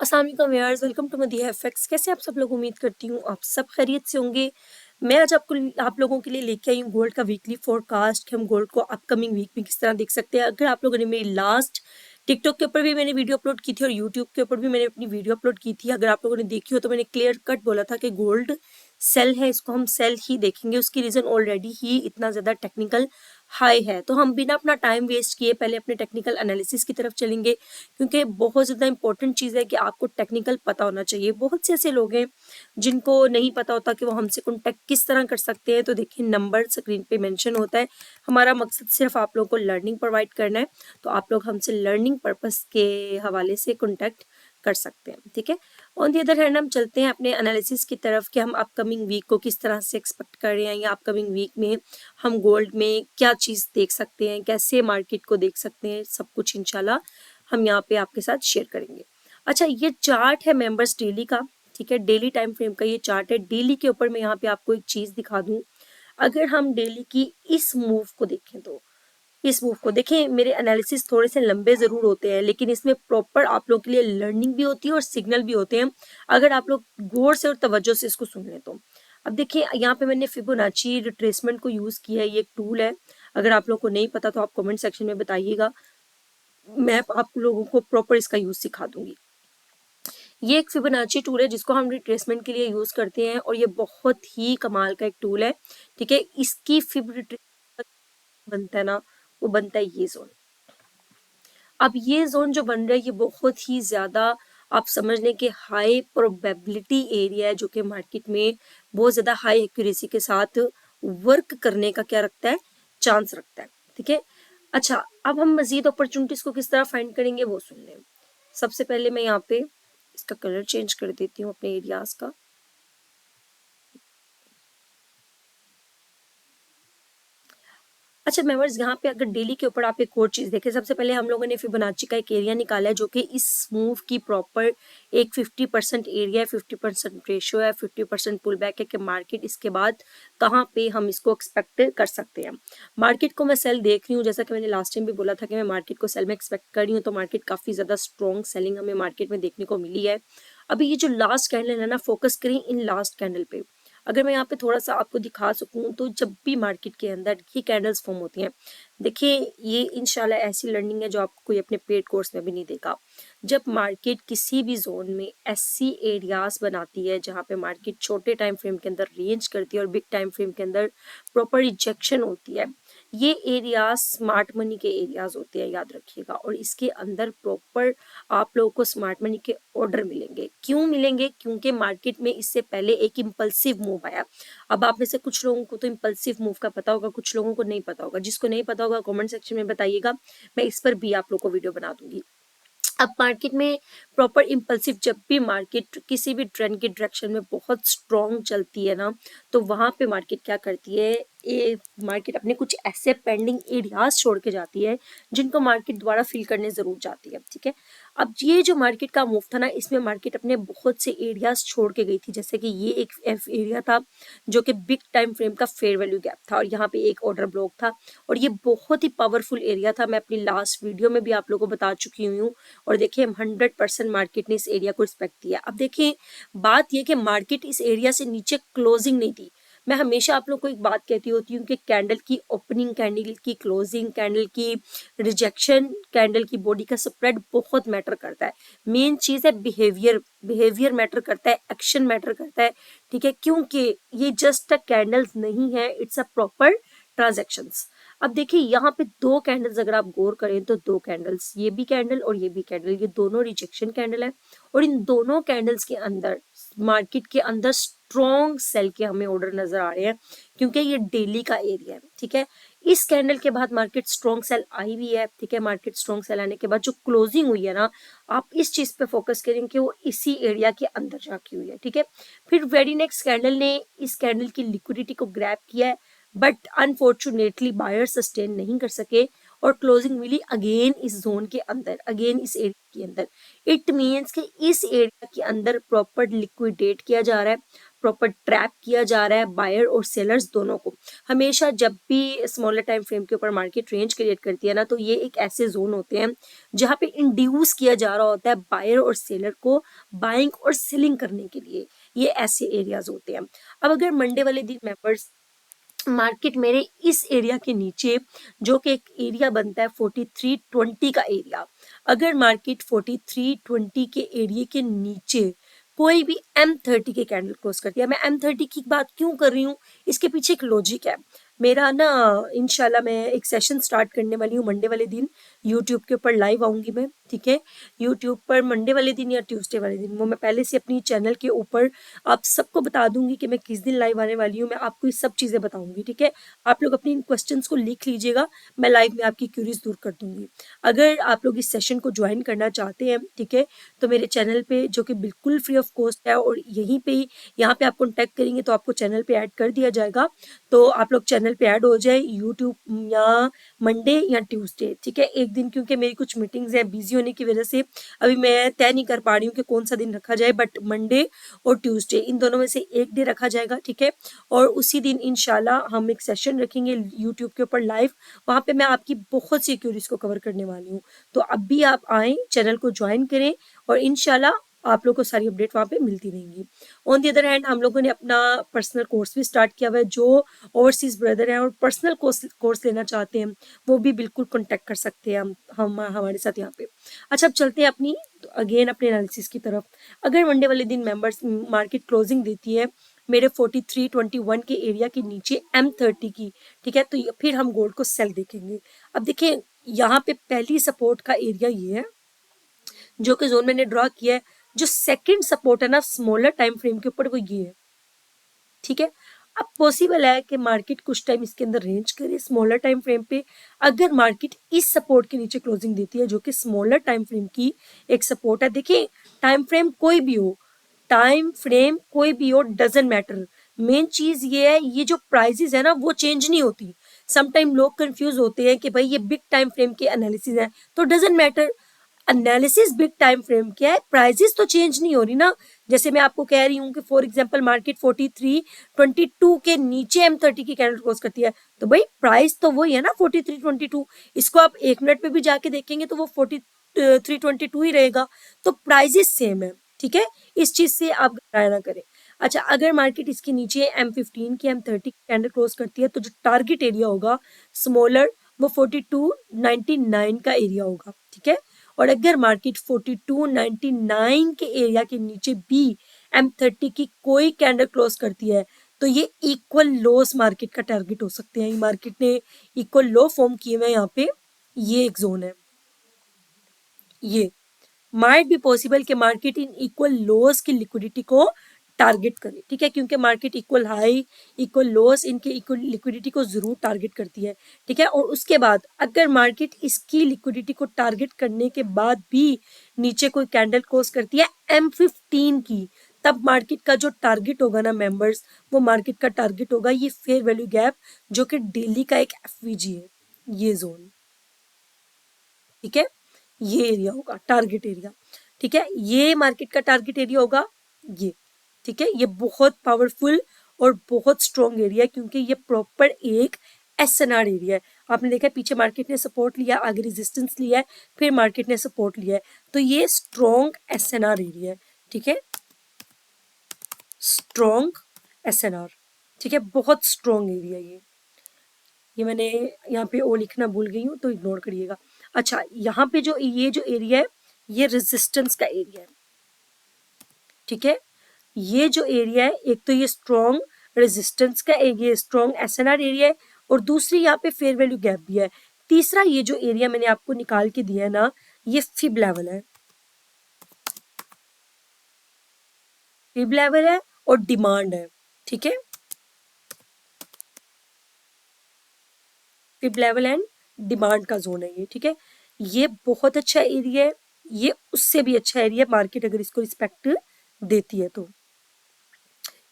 अस्सलाम वालेकुम viewers, welcome to Madiha FX. कैसे आप सब लोग? उम्मीद करती हूँ आप सब खैरियत से होंगे। मैं आज आप लोगों के लिए लेके आई हूँ गोल्ड का वीकली फोरकास्ट कि हम गोल्ड को अपकमिंग वीक में किस तरह देख सकते हैं। अगर आप लोगों ने मेरी लास्ट टिकटॉक के ऊपर भी मैंने वीडियो अपलोड की थी और यूट्यूब के ऊपर भी मैंने अपनी वीडियो अपलोड की थी, अगर आप लोगों ने देखी हो तो मैंने क्लियर कट बोला था कि गोल्ड सेल है, इसको हम सेल ही देखेंगे। उसकी रीज़न ऑलरेडी ही इतना ज़्यादा टेक्निकल हाई है। तो हम बिना अपना टाइम वेस्ट किए पहले अपने टेक्निकल एनालिसिस की तरफ चलेंगे, क्योंकि बहुत ज़्यादा इंपॉर्टेंट चीज़ है कि आपको टेक्निकल पता होना चाहिए। बहुत से ऐसे लोग हैं जिनको नहीं पता होता कि वो हमसे कॉन्टैक्ट किस तरह कर सकते हैं। तो देखिए, नंबर स्क्रीन पे मेंशन होता है। हमारा मकसद सिर्फ आप लोगों को लर्निंग प्रोवाइड करना है, तो आप लोग हमसे लर्निंग पर्पस के हवाले से कॉन्टैक्ट कर सकते हैं, ठीक है। ऑन दी अदर हैंड हम चलते हैं अपने एनालिसिस की तरफ कि हम अपकमिंग वीक को किस तरह से एक्सपेक्ट कर रहे हैं, या अपकमिंग वीक में हम गोल्ड में क्या चीज़ देख सकते हैं, कैसे मार्केट को देख सकते हैं। सब कुछ इंशाल्लाह हम यहाँ पे आपके साथ शेयर करेंगे। अच्छा, ये चार्ट है मेंबर्स डेली का, ठीक है। डेली टाइम फ्रेम का ये चार्ट है। डेली के ऊपर मैं यहाँ पे आपको एक चीज़ दिखा दूँ। अगर हम डेली की इस मूव को देखें तो इस मूव को देखें, मेरे एनालिसिस थोड़े से लंबे ज़रूर होते हैं, लेकिन इसमें प्रॉपर आप लोगों के लिए लर्निंग भी होती है और सिग्नल भी होते हैं, अगर आप लोग गौर से और तवज्जो से इसको सुन लें तो। अब देखिए, यहाँ पे मैंने फिबोनाची रिट्रेसमेंट को यूज़ किया है। ये एक टूल है। अगर आप लोगों को नहीं पता तो आप कमेंट सेक्शन में बताइएगा, मैं आप लोगों को प्रॉपर इसका यूज़ सिखा दूंगी। ये एक फिबोनाची टूल है जिसको हम रिट्रेसमेंट के लिए यूज़ करते हैं, और ये बहुत ही कमाल का एक टूल है, ठीक है। इसकी फिब बनता है ना, वो बनता है ये जोन। अब ये जोन जो बन रहा है ये बहुत ही ज़्यादा आप समझ लें कि हाई प्रोबेबिलिटी एरिया है, जो कि मार्केट में बहुत ज़्यादा हाई एक्यूरेसी के साथ वर्क करने का क्या रखता है, चांस रखता है, ठीक है। अच्छा, अब हम मज़ीद अपॉर्चुनिटीज़ को किस तरह फाइंड करेंगे वो सुन लें। सबसे पहले मैं यहाँ पे इसका कलर चेंज कर देती हूँ अपने एरियाज़ का। अच्छा मेंबर्स, यहाँ पे अगर डेली के ऊपर आप एक और चीज़ देखें, सबसे पहले हम लोगों ने फिबोनाची का एक एरिया निकाला है जो कि इस मूव की प्रॉपर एक 50% एरिया है, 50% रेशो है, 50% पुल बैक है कि मार्केट इसके बाद कहाँ पे हम इसको एक्सपेक्ट कर सकते हैं। मार्केट को मैं सेल देख रही हूँ, जैसा कि मैंने लास्ट टाइम भी बोला था कि मैं मार्केट को सेल में एक्सपेक्ट कर रही हूँ, तो मार्केट काफ़ी ज़्यादा स्ट्रॉन्ग सेलिंग हमें मार्केट में देखने को मिली है। अभी ये जो लास्ट कैंडल है ना, फोकस करें इन लास्ट कैंडल पे। अगर मैं यहाँ पे थोड़ा सा आपको दिखा सकूँ तो जब भी मार्केट के अंदर ये कैंडल्स फॉर्म होती हैं, देखिए ये इंशाल्लाह ऐसी लर्निंग है जो आपको कोई अपने पेड कोर्स में भी नहीं देगा। जब मार्केट किसी भी जोन में ऐसी एरियाज बनाती है जहाँ पे मार्केट छोटे टाइम फ्रेम के अंदर रेंज करती है और बिग टाइम फ्रेम के अंदर प्रॉपर रिजेक्शन होती है, ये एरियाज स्मार्ट मनी के एरियाज होते हैं, याद रखिएगा। और इसके अंदर प्रॉपर आप लोगों को स्मार्ट मनी के ऑर्डर मिलेंगे। क्यों मिलेंगे? क्योंकि मार्केट में इससे पहले एक इम्पल्सिव मूव आया। अब आप में से कुछ लोगों को तो इम्पल्सिव मूव का पता होगा, कुछ लोगों को नहीं पता होगा। जिसको नहीं पता होगा कमेंट सेक्शन में बताइएगा, मैं इस पर भी आप लोगों को वीडियो बना दूंगी। अब मार्केट में प्रॉपर इम्पल्सिव, जब भी मार्केट किसी भी ट्रेंड की डायरेक्शन में बहुत स्ट्रॉन्ग चलती है ना, तो वहां पे मार्केट क्या करती है, ये मार्केट अपने कुछ ऐसे पेंडिंग एरियाज छोड़ के जाती है जिनको मार्केट दोबारा फिल करने जरूर जाती है, ठीक है। अब ये जो मार्केट का मूव था ना, इसमें मार्केट अपने बहुत से एरियाज छोड़ के गई थी, जैसे कि ये एक एरिया था जो कि बिग टाइम फ्रेम का फेयर वैल्यू गैप था, और यहाँ पे एक ऑर्डर ब्लॉक था, और ये बहुत ही पावरफुल एरिया था। मैं अपनी लास्ट वीडियो में भी आप लोगों को बता चुकी हूँ। और देखिए 100% मार्केट ने इस एरिया को रिस्पेक्ट दिया। अब देखिए, बात यह कि मार्केट इस एरिया से नीचे क्लोजिंग नहीं थी। मैं हमेशा आप लोग को एक बात कहती होती हूँ कि कैंडल की ओपनिंग, कैंडल की क्लोजिंग, कैंडल की रिजेक्शन, कैंडल की बॉडी का स्प्रेड बहुत मैटर करता है। मेन चीज़ है बिहेवियर। बिहेवियर मैटर करता है, एक्शन मैटर करता है, ठीक है। क्योंकि ये जस्ट अ कैंडल्स नहीं है, इट्स अ प्रॉपर ट्रांजेक्शंस। अब देखिए, यहाँ पे दो कैंडल्स अगर आप गौर करें तो दो कैंडल्स, ये भी कैंडल और ये भी कैंडल, ये दोनों रिजेक्शन कैंडल है। और इन दोनों कैंडल्स के अंदर मार्केट के अंदर स्ट्रॉन्ग सेल के हमें ऑर्डर नजर आ रहे हैं, क्योंकि ये डेली का एरिया है, ठीक है। इस कैंडल के बाद मार्केट स्ट्रॉन्ग सेल आई भी है, ठीक है। मार्केट स्ट्रॉन्ग सेल आने के बाद जो क्लोजिंग हुई है ना, आप इस चीज पे फोकस करें कि वो इसी एरिया के अंदर जाके हुई है, ठीक है। फिर वेरी नेक्स्ट कैंडल ने इस कैंडल की लिक्विडिटी को ग्रैब किया है, बट अनफॉर्चुनेटली बायर सस्टेन नहीं कर सके, और क्लोजिंग मिली अगेन इस जोन के अंदर, अगेन इस एरिया के अंदर। इट मीन्स कि इस एरिया के अंदर प्रॉपर लिक्विडेट किया जा रहा है, प्रॉपर ट्रैप किया जा रहा है बायर और सेलर्स दोनों को। हमेशा जब भी स्मॉलर टाइम फ्रेम के ऊपर मार्केट रेंज क्रिएट करती है ना, तो ये एक ऐसे जोन होते हैं जहाँ पे इंड्यूस किया जा रहा होता है बायर और सेलर को बाइंग और सेलिंग करने के लिए। ये ऐसे एरियाज होते हैं। अब अगर मंडे वाले दिन मेंबर्स मार्केट मेरे इस एरिया के नीचे, जो कि एक एरिया बनता है 4320 का एरिया, अगर मार्केट 4320 के एरिया के नीचे कोई भी M30 के कैंडल क्लोज करती है, मैं M30 की बात क्यों कर रही हूँ, इसके पीछे एक लॉजिक है। मेरा ना इंशाल्लाह मैं एक सेशन स्टार्ट करने वाली हूँ मंडे वाले दिन, यूट्यूब के ऊपर लाइव आऊंगी मैं, ठीक है। यूट्यूब पर मंडे वाले दिन या ट्यूसडे वाले दिन, वो मैं पहले से अपनी चैनल के ऊपर आप सबको बता दूंगी कि मैं किस दिन लाइव आने वाली हूँ। मैं आपको ये सब चीज़ें बताऊंगी, ठीक है। आप लोग अपनी इन क्वेश्चंस को लिख लीजिएगा, मैं लाइव में आपकी क्यूरीज दूर कर दूंगी। अगर आप लोग इस सेशन को ज्वाइन करना चाहते हैं, ठीक है, तो मेरे चैनल पे, जो कि बिल्कुल फ्री ऑफ कॉस्ट है, और यहीं पे ही यहाँ पे आप कॉन्टैक्ट करेंगे तो आपको चैनल पे ऐड कर दिया जाएगा। तो आप लोग चैनल पे ऐड हो जाए यूट्यूब या मंडे या ट्यूसडे, ठीक है। एक दिन क्योंकि मेरी कुछ मीटिंग्स हैं, बिजी होने की वजह से अभी मैं तय नहीं कर पा रही हूँ कि कौन सा दिन रखा जाए, बट मंडे और ट्यूसडे इन दोनों में से एक डे रखा जाएगा, ठीक है। और उसी दिन इंशाल्लाह हम एक सेशन रखेंगे यूट्यूब के ऊपर लाइव, वहां पे मैं आपकी बहुत सी क्यूरीज को कवर करने वाली हूँ। तो अब भी आप आए, चैनल को ज्वाइन करें, और इंशाल्लाह आप लोगों को सारी अपडेट वहाँ पे मिलती रहेंगी। ऑन दी अदर हैंड, हम लोगों ने अपना पर्सनल कोर्स भी स्टार्ट किया हुआ है। जो ओवरसीज ब्रदर हैं और पर्सनल कोर्स लेना चाहते हैं, वो भी बिल्कुल कॉन्टेक्ट कर सकते हैं हम हमारे साथ यहाँ पे। अच्छा, अब चलते हैं अपनी अगेन अपने एनालिसिस की तरफ। अगर मंडे वाले दिन मेंबर्स मार्केट क्लोजिंग देती है मेरे 4321 के एरिया के नीचे M30 की, ठीक है, तो फिर हम गोल्ड को सेल देखेंगे। अब देखिए, यहाँ पे पहली सपोर्ट का एरिया ये है जो कि जोन मैंने ड्रॉ किया है। जो सेकंड सपोर्ट है ना स्मॉलर टाइम फ्रेम के ऊपर, वो ये है, ठीक है। अब पॉसिबल है कि मार्केट कुछ टाइम इसके अंदर रेंज करे स्मॉलर टाइम फ्रेम पे। अगर मार्केट इस सपोर्ट के नीचे क्लोजिंग देती है, जो कि स्मॉलर टाइम फ्रेम की एक सपोर्ट है, देखिए टाइम फ्रेम कोई भी हो, टाइम फ्रेम कोई भी हो, डजेंट मैटर। मेन चीज ये है, ये जो प्राइजेस है ना वो चेंज नहीं होती। समटाइम लोग कंफ्यूज होते हैं कि भाई ये बिग टाइम फ्रेम के एनालिसिस है, तो doesn't matter. Analysis big time frame क्या है, प्राइजेस तो चेंज नहीं हो रही ना। जैसे मैं आपको कह रही हूँ कि फॉर एग्जांपल मार्केट 4322 के नीचे M30 की कैंडल क्लोज करती है, तो भाई प्राइस तो वही है ना 4322। इसको आप 1 मिनट पे भी जाके देखेंगे तो वो 4322 ही रहेगा। तो प्राइजेस सेम है, ठीक है। इस चीज से आप घबराया ना करें। अच्छा, अगर मार्केट इसके नीचे M15 की M30 कैंडल क्लोज करती है, तो जो टारगेट एरिया होगा स्मॉलर, वो 4299 का एरिया होगा, ठीक है। और अगर मार्केट 4299 के एरिया के नीचे भी M30 की कोई कैंडल क्लोज करती है, तो ये इक्वल लोस मार्केट का टारगेट हो सकते हैं। मार्केट ने इक्वल लो फॉर्म किए हुए हैं यहाँ पे, ये एक जोन है। ये माइट भी पॉसिबल कि मार्केट इन इक्वल लोस की लिक्विडिटी को टारगेट करे, ठीक है, क्योंकि market equal high equal loss इनके इक्वल लिक्विडिटी को जरूर टारगेट करती है, ठीक है। और उसके बाद अगर मार्केट इसकी लिक्विडिटी को टारगेट करने के बाद भी नीचे कोई कैंडल क्लोज करती है M15 की, तब मार्केट का जो टारगेट होगा ना मेंबर्स, वो मार्केट का टारगेट होगा ये फेयर वैल्यू गैप, जो कि डेली का एक एफवीजी है, ये जोन, ठीक है। ये एरिया होगा टारगेट एरिया, ठीक है। ये मार्केट का टारगेट एरिया होगा ये, ठीक है। ये बहुत पावरफुल और बहुत स्ट्रॉन्ग एरिया है, क्योंकि ये प्रॉपर एक एसएनआर एरिया है। आपने देखा है पीछे मार्केट ने सपोर्ट लिया, आगे रेजिस्टेंस लिया है, फिर मार्केट ने सपोर्ट लिया है, तो ये स्ट्रॉन्ग एसएनआर एरिया है, ठीक है। स्ट्रॉन्ग एसएनआर, ठीक है, बहुत स्ट्रॉन्ग एरिया ये मैंने यहाँ पे ओ लिखना भूल गई हूँ, तो इग्नोर करिएगा। अच्छा, यहाँ पे जो ये जो एरिया है, ये रेजिस्टेंस का एरिया है, ठीक है। ये जो एरिया है, एक तो ये स्ट्रॉन्ग रेजिस्टेंस का एरिया, स्ट्रॉन्ग एसएनआर एरिया है, और दूसरी यहाँ पे फेयर वैल्यू गैप भी है। तीसरा ये जो एरिया मैंने आपको निकाल के दिया है ना, ये फिब लेवल है, फिब लेवल है और डिमांड है, ठीक है। फिब लेवल एंड डिमांड का जोन है ये, ठीक है। ये बहुत अच्छा एरिया है, ये उससे भी अच्छा एरिया मार्केट अगर इसको रिस्पेक्ट देती है तो,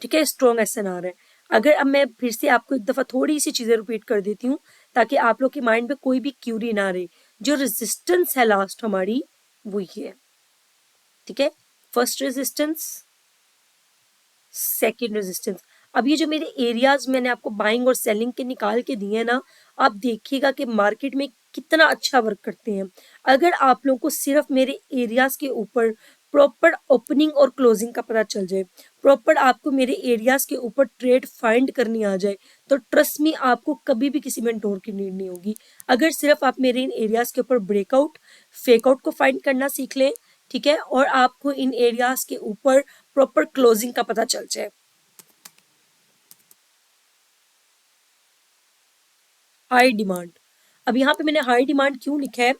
ठीक है। स्ट्रॉन्ग एसएनआर है। अगर अब मैं फिर से आपको एक दफा थोड़ी सी चीजें रिपीट कर देती हूँ, ताकि आप लोग के माइंड में कोई भी क्यूरी ना रहे। जो रेजिस्टेंस है लास्ट हमारी, वो ये है, ठीक है। First resistance, second resistance. अब ये जो मेरे एरियाज मैंने आपको बाइंग और सेलिंग के निकाल के दिए हैं ना, आप देखिएगा कि मार्केट में कितना अच्छा वर्क करते हैं। अगर आप लोगों को सिर्फ मेरे एरियाज के ऊपर प्रॉपर ओपनिंग और क्लोजिंग का पता चल जाए, प्रॉपर आपको मेरे एरियाज के ऊपर ट्रेड फाइंड करनी आ जाए, तो ट्रस्ट मी आपको कभी भी किसी मेंटोर की नीड नहीं होगी। अगर सिर्फ आप मेरे इन एरियाज के ऊपर ब्रेकआउट फेकआउट को फाइंड करना सीख लें, ठीक है, और आपको इन एरियाज के ऊपर प्रॉपर क्लोजिंग का पता चल जाए। हाई डिमांड, अब यहाँ पे मैंने हाई डिमांड क्यों लिखा है,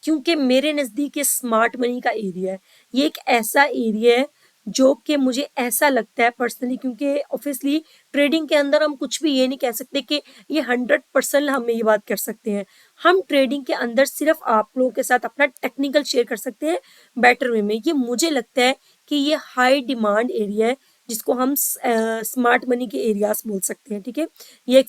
क्योंकि मेरे नज़दीक ये स्मार्ट मनी का एरिया है। ये एक ऐसा एरिया है जो कि मुझे ऐसा लगता है पर्सनली, क्योंकि ऑब्वियसली ट्रेडिंग के अंदर हम कुछ भी ये नहीं कह सकते कि ये 100% हम ये बात कर सकते हैं। हम ट्रेडिंग के अंदर सिर्फ आप लोगों के साथ अपना टेक्निकल शेयर कर सकते हैं बेटर वे में। ये मुझे लगता है कि ये हाई डिमांड एरिया है जिसको हम स्मार्ट मनी के एरियाज बोल सकते हैं, ठीक है। ये एक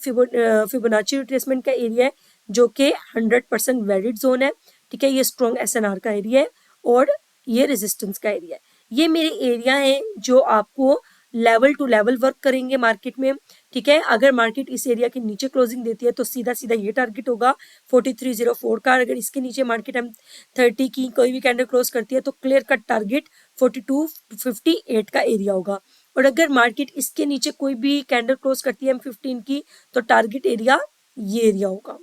फिबोनाची रिट्रेसमेंट का एरिया है जो कि 100% वैलिड जोन है, ठीक है। ये स्ट्रॉन्ग एसएनआर का एरिया है और ये रेजिस्टेंस का एरिया है। ये मेरे एरिया हैं जो आपको लेवल टू लेवल वर्क करेंगे मार्केट में, ठीक है। अगर मार्केट इस एरिया के नीचे क्लोजिंग देती है तो सीधा सीधा ये टारगेट होगा 4304 का। अगर इसके नीचे मार्केट हम 30 की कोई भी कैंडल क्लोज करती है तो क्लियर कट टारगेट 4258 का एरिया होगा। और अगर मार्केट इसके नीचे कोई भी कैंडल क्लोज करती है M15 की तो टारगेट एरिया ये एरिया होगा,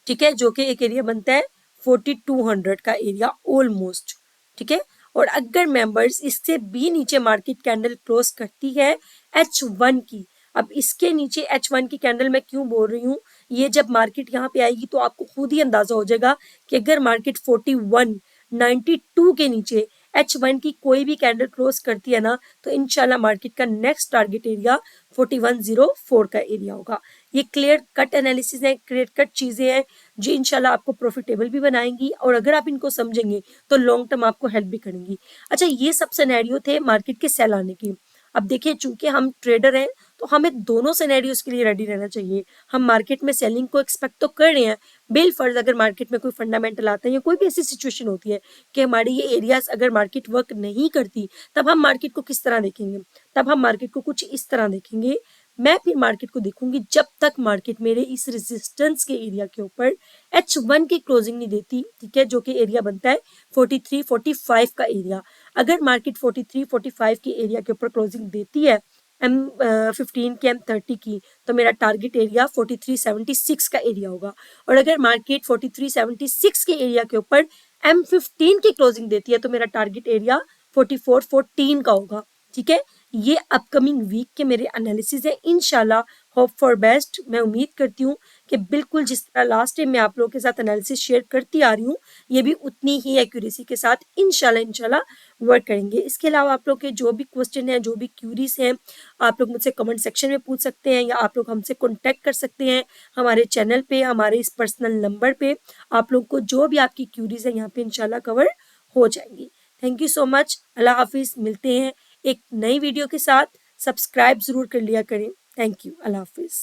ठीक है, जो कि एक एरिया बनता है 4200 का एरिया ऑलमोस्ट, ठीक है। और अगर मेंबर्स इससे भी नीचे मार्केट कैंडल क्लोज करती है H1 की, अब इसके नीचे H1 की कैंडल मैं क्यों बोल रही हूँ, ये जब मार्केट यहाँ पे आएगी तो आपको खुद ही अंदाजा हो जाएगा कि अगर मार्केट 4192 के नीचे H1 की कोई भी कैंडल क्लोज करती है ना तो इंशाल्लाह मार्केट का नेक्स्ट टारगेट एरिया 4104 का एरिया होगा। ये क्लियर कट एनालिसिस है, क्लियर कट चीज़ें हैं जो इंशाल्लाह आपको प्रॉफिटेबल भी बनाएंगी और अगर आप इनको समझेंगे तो लॉन्ग टर्म आपको हेल्प भी करेंगी। अच्छा, ये सब सिनेरियो थे मार्केट के सेल आने के। अब देखिए, चूंकि हम ट्रेडर हैं तो हमें दोनों सिनेरियोज के लिए रेडी रहना चाहिए। हम मार्केट में सेलिंग को एक्सपेक्ट तो कर रहे हैं, बिल फर्ज अगर मार्केट में कोई फंडामेंटल आता है या कोई भी ऐसी सिचुएशन होती है कि हमारी ये एरियाज अगर मार्केट वर्क नहीं करती, तब हम मार्केट को किस तरह देखेंगे, तब हम मार्केट को कुछ इस तरह देखेंगे। मैं फिर मार्केट को देखूंगी जब तक मार्केट मेरे इस रेजिस्टेंस के एरिया के ऊपर H1 की क्लोजिंग नहीं देती, ठीक है, जो कि एरिया बनता है 4345 का एरिया। अगर मार्केट 4345 के एरिया के ऊपर क्लोजिंग देती है M15 की M30 की, तो मेरा टारगेट एरिया 4376 का एरिया होगा। और अगर मार्केट 4376 के एरिया के ऊपर M15 की क्लोजिंग देती है तो मेरा टारगेट एरिया 4414 का होगा, ठीक है। ये अपकमिंग वीक के मेरे एनालिसिस है, इंशाल्लाह होप फॉर बेस्ट। मैं उम्मीद करती हूँ कि बिल्कुल जिस तरह लास्ट टाइम मैं आप लोगों के साथ एनालिसिस शेयर करती आ रही हूँ, ये भी उतनी ही एक्यूरेसी के साथ इंशाल्लाह वर्क करेंगे। इसके अलावा आप लोग के जो भी क्वेश्चन हैं, जो भी क्यूरीज हैं, आप लोग मुझसे कमेंट सेक्शन में पूछ सकते हैं या आप लोग हमसे कॉन्टैक्ट कर सकते हैं हमारे चैनल पे, हमारे इस पर्सनल नंबर पे। आप लोग को जो भी आपकी क्यूरीज है यहाँ पे इंशाल्लाह कवर हो जाएंगी। Thank you so much. अल्लाह हाफिज। मिलते हैं एक नई वीडियो के साथ। सब्सक्राइब जरूर कर लिया करें। Thank you. Allah Hafiz.